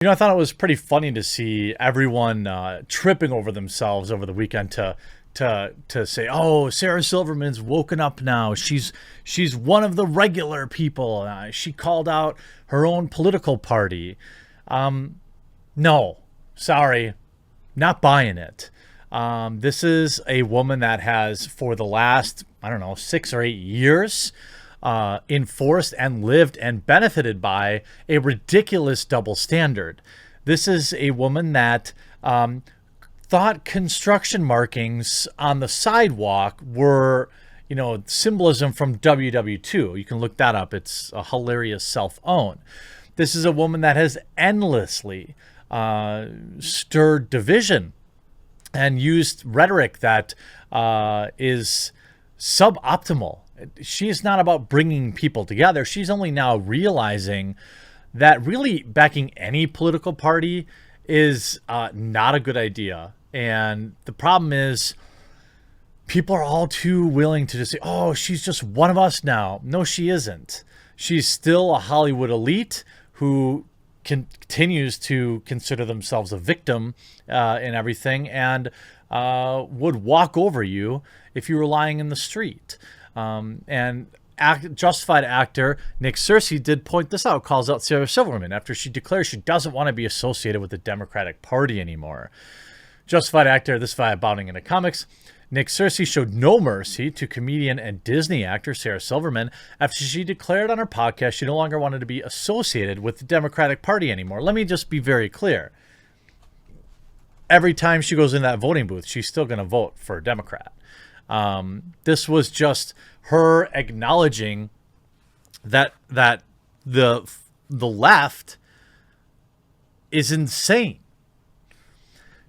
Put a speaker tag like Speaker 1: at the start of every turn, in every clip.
Speaker 1: I thought it was pretty funny to see everyone tripping over themselves over the weekend to say, "Oh, Sarah Silverman's woken up now. She's one of the regular people. She called out her own political party." No, sorry, not buying it. This is a woman that has, for the last, I don't know, 6 or 8 years, enforced and lived and benefited by a ridiculous double standard. This is a woman that thought construction markings on the sidewalk were, symbolism from WW2. You can look that up. It's a hilarious self-own. This is a woman that has endlessly stirred division and used rhetoric that is suboptimal. She is not about bringing people together. She's only now realizing that really backing any political party is not a good idea. And the problem is people are all too willing to just say, "Oh, she's just one of us now." No, she isn't. She's still a Hollywood elite who continues to consider themselves a victim in everything, and would walk over you if you were lying in the street. Justified actor Nick Searcy did point this out, calls out Sarah Silverman after she declares she doesn't want to be associated with the Democratic Party anymore. Justified actor, this via Bounding into Comics, Nick Searcy showed no mercy to comedian and Disney actor Sarah Silverman after she declared on her podcast she no longer wanted to be associated with the Democratic Party anymore. Let me just be very clear. Every time she goes in that voting booth, she's still going to vote for a Democrat. This was just her acknowledging that the left is insane.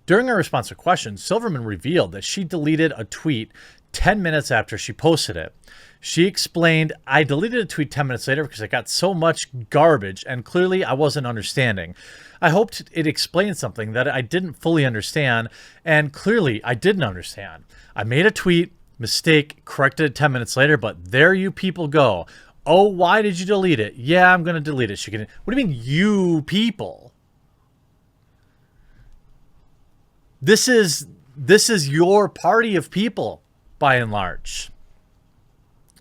Speaker 1: During her response to questions, Silverman revealed that she deleted a tweet 10 minutes after she posted it. She explained, "I deleted a tweet 10 minutes later because I got so much garbage and clearly I wasn't understanding. I hoped it explained something that I didn't fully understand, and clearly I didn't understand. I made a tweet, mistake, corrected it 10 minutes later, but there you people go. Oh, why did you delete it? Yeah, I'm going to delete it." What do you mean, you people? This is your party of people, by and large.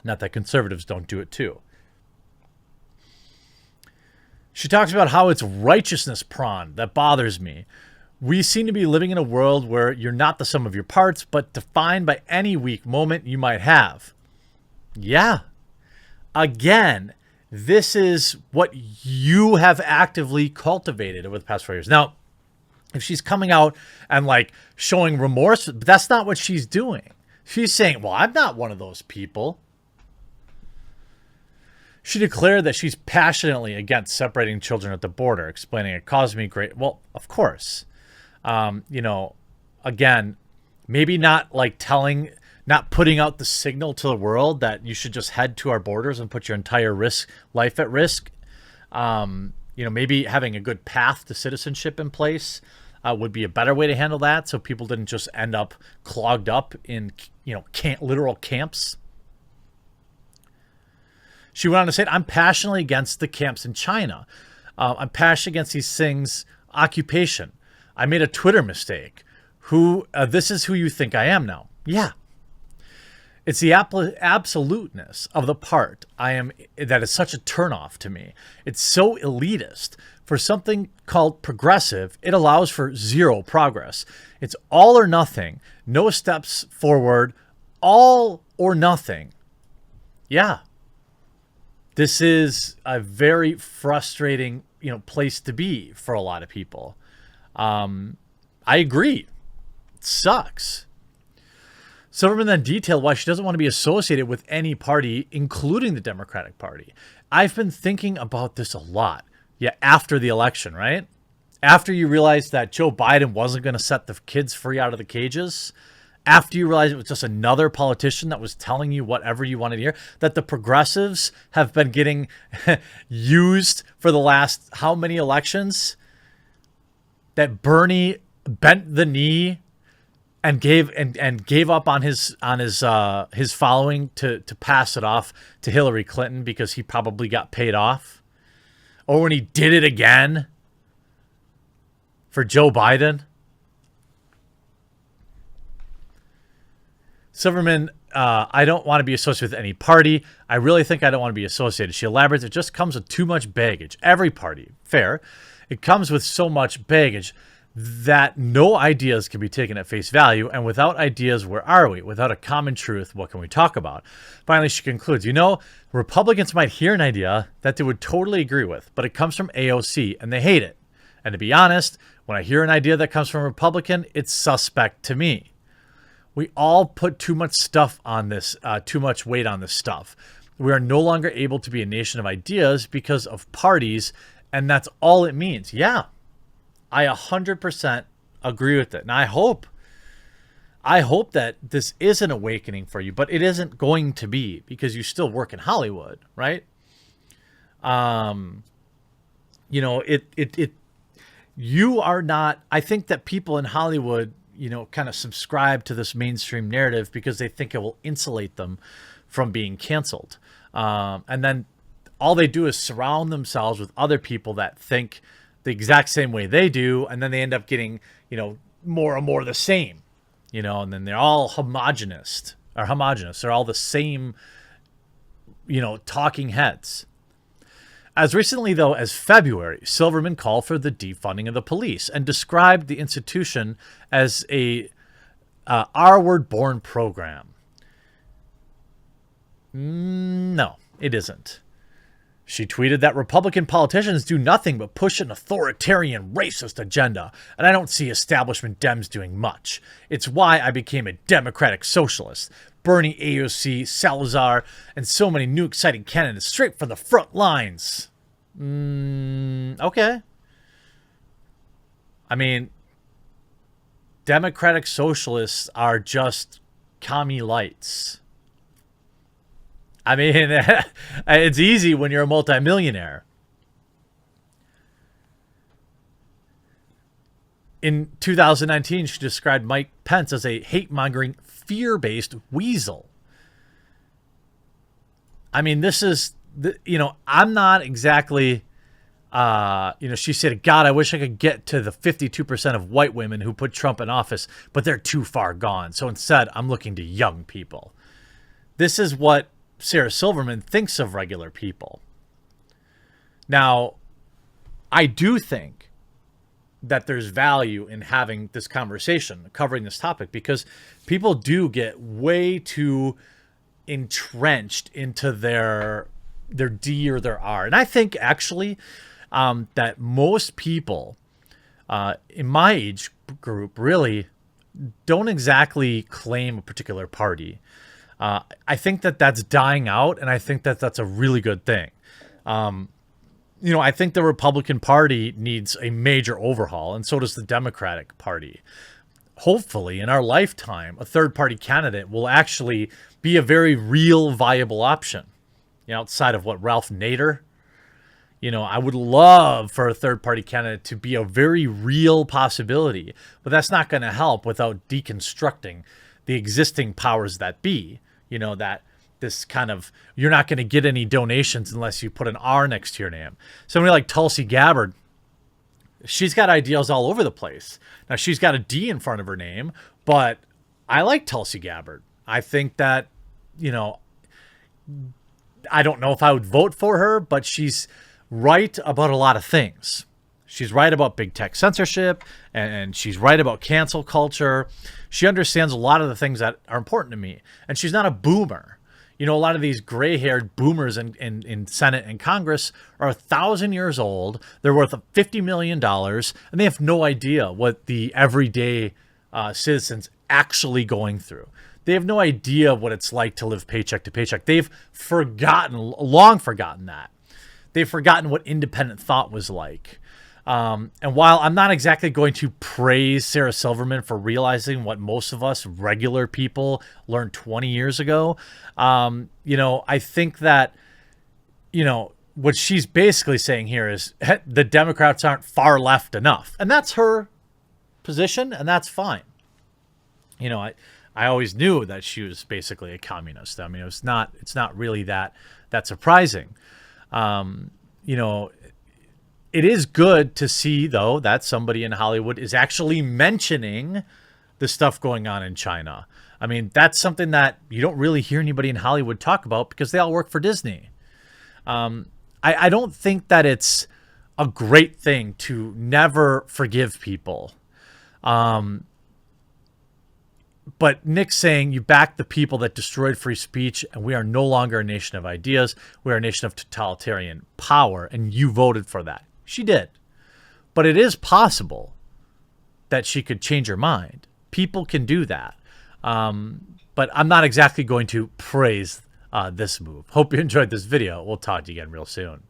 Speaker 1: Not that conservatives don't do it too. She talks about how it's righteousness prawn that bothers me. "We seem to be living in a world where you're not the sum of your parts, but defined by any weak moment you might have." Yeah. Again, this is what you have actively cultivated over the past 4 years. Now, if she's coming out and showing remorse, but that's not what she's doing. She's saying, "Well, I'm not one of those people." She declared that she's passionately against separating children at the border, explaining it caused me great. Well, of course. Again, maybe not not putting out the signal to the world that you should just head to our borders and put your entire life at risk. Maybe having a good path to citizenship in place would be a better way to handle that, so people didn't just end up clogged up in literal camps. She went on to say, "I'm passionately against the camps in China. I'm passionate against these things. Occupation. I made a Twitter mistake. This is who you think I am now." Yeah. It's the absoluteness of the part that is such a turnoff to me. It's so elitist. For something called progressive, it allows for zero progress. It's all or nothing, no steps forward, all or nothing. Yeah. This is a very frustrating, place to be for a lot of people. I agree. It sucks. Silverman then detailed why she doesn't want to be associated with any party, including the Democratic Party. "I've been thinking about this a lot." Yeah, after the election, right? After you realized that Joe Biden wasn't going to set the kids free out of the cages, after you realized it was just another politician that was telling you whatever you wanted to hear, that the progressives have been getting used for the last how many elections, that Bernie bent the knee and gave up on his following to pass it off to Hillary Clinton because he probably got paid off, or when he did it again for Joe Biden. Silverman, I don't want to be associated with any party. I really think I don't want to be associated. She elaborates, it just comes with too much baggage. Every party, fair. It comes with so much baggage that no ideas can be taken at face value. And without ideas, where are we? Without a common truth, what can we talk about? Finally, she concludes, Republicans might hear an idea that they would totally agree with, but it comes from AOC and they hate it. And to be honest, when I hear an idea that comes from a Republican, it's suspect to me. We all put too much stuff on this, too much weight on this stuff. We are no longer able to be a nation of ideas because of parties, and that's all it means. Yeah, I 100% agree with it. And I hope that this is an awakening for you, but it isn't going to be because you still work in Hollywood, right? You are not, I think that people in Hollywood, kind of subscribe to this mainstream narrative because they think it will insulate them from being canceled. And then all they do is surround themselves with other people that think the exact same way they do. And then they end up getting, more and more the same, and then they're all homogenous. They're all the same, talking heads. As recently, though, as February, Silverman called for the defunding of the police and described the institution as a R-word-born program. No, it isn't. She tweeted that Republican politicians do nothing but push an authoritarian, racist agenda, and I don't see establishment Dems doing much. It's why I became a democratic socialist. Bernie, AOC, Salazar, and so many new exciting candidates straight from the front lines. Okay. I mean, democratic socialists are just commie lights. I mean, it's easy when you're a multimillionaire. In 2019, she described Mike Pence as a hate-mongering, fear-based weasel. I mean, this is, I'm not exactly, she said, God, I wish I could get to the 52% of white women who put Trump in office, but they're too far gone. So instead, I'm looking to young people. This is what Sarah Silverman thinks of regular people. Now, I do think that there's value in having this conversation, covering this topic, because people do get way too entrenched into their D or their R. And I think actually that most people in my age group really don't exactly claim a particular party. I think that that's dying out, and I think that that's a really good thing. I think the Republican Party needs a major overhaul, and so does the Democratic Party. Hopefully, in our lifetime, a third-party candidate will actually be a very real, viable option. Outside of what, Ralph Nader? I would love for a third-party candidate to be a very real possibility, but that's not going to help without deconstructing the existing powers that be. That this kind of, you're not going to get any donations unless you put an R next to your name. Somebody like Tulsi Gabbard, she's got ideals all over the place. Now, she's got a D in front of her name, but I like Tulsi Gabbard. I think that, I don't know if I would vote for her, but she's right about a lot of things. She's right about big tech censorship, and she's right about cancel culture. She understands a lot of the things that are important to me, and she's not a boomer. A lot of these gray-haired boomers in Senate and Congress are 1,000 years old. They're worth $50 million, and they have no idea what the everyday citizens actually going through. They have no idea what it's like to live paycheck to paycheck. They've long forgotten that. They've forgotten what independent thought was like. And while I'm not exactly going to praise Sarah Silverman for realizing what most of us regular people learned 20 years ago, I think that, what she's basically saying here is the Democrats aren't far left enough. And that's her position, and that's fine. I always knew that she was basically a communist. I mean, it's not really that surprising. It is good to see, though, that somebody in Hollywood is actually mentioning the stuff going on in China. I mean, that's something that you don't really hear anybody in Hollywood talk about because they all work for Disney. I don't think that it's a great thing to never forgive people. But Nick's saying you back the people that destroyed free speech, and we are no longer a nation of ideas. We are a nation of totalitarian power, and you voted for that. She did. But it is possible that she could change her mind. People can do that. But I'm not exactly going to praise this move. Hope you enjoyed this video. We'll talk to you again real soon.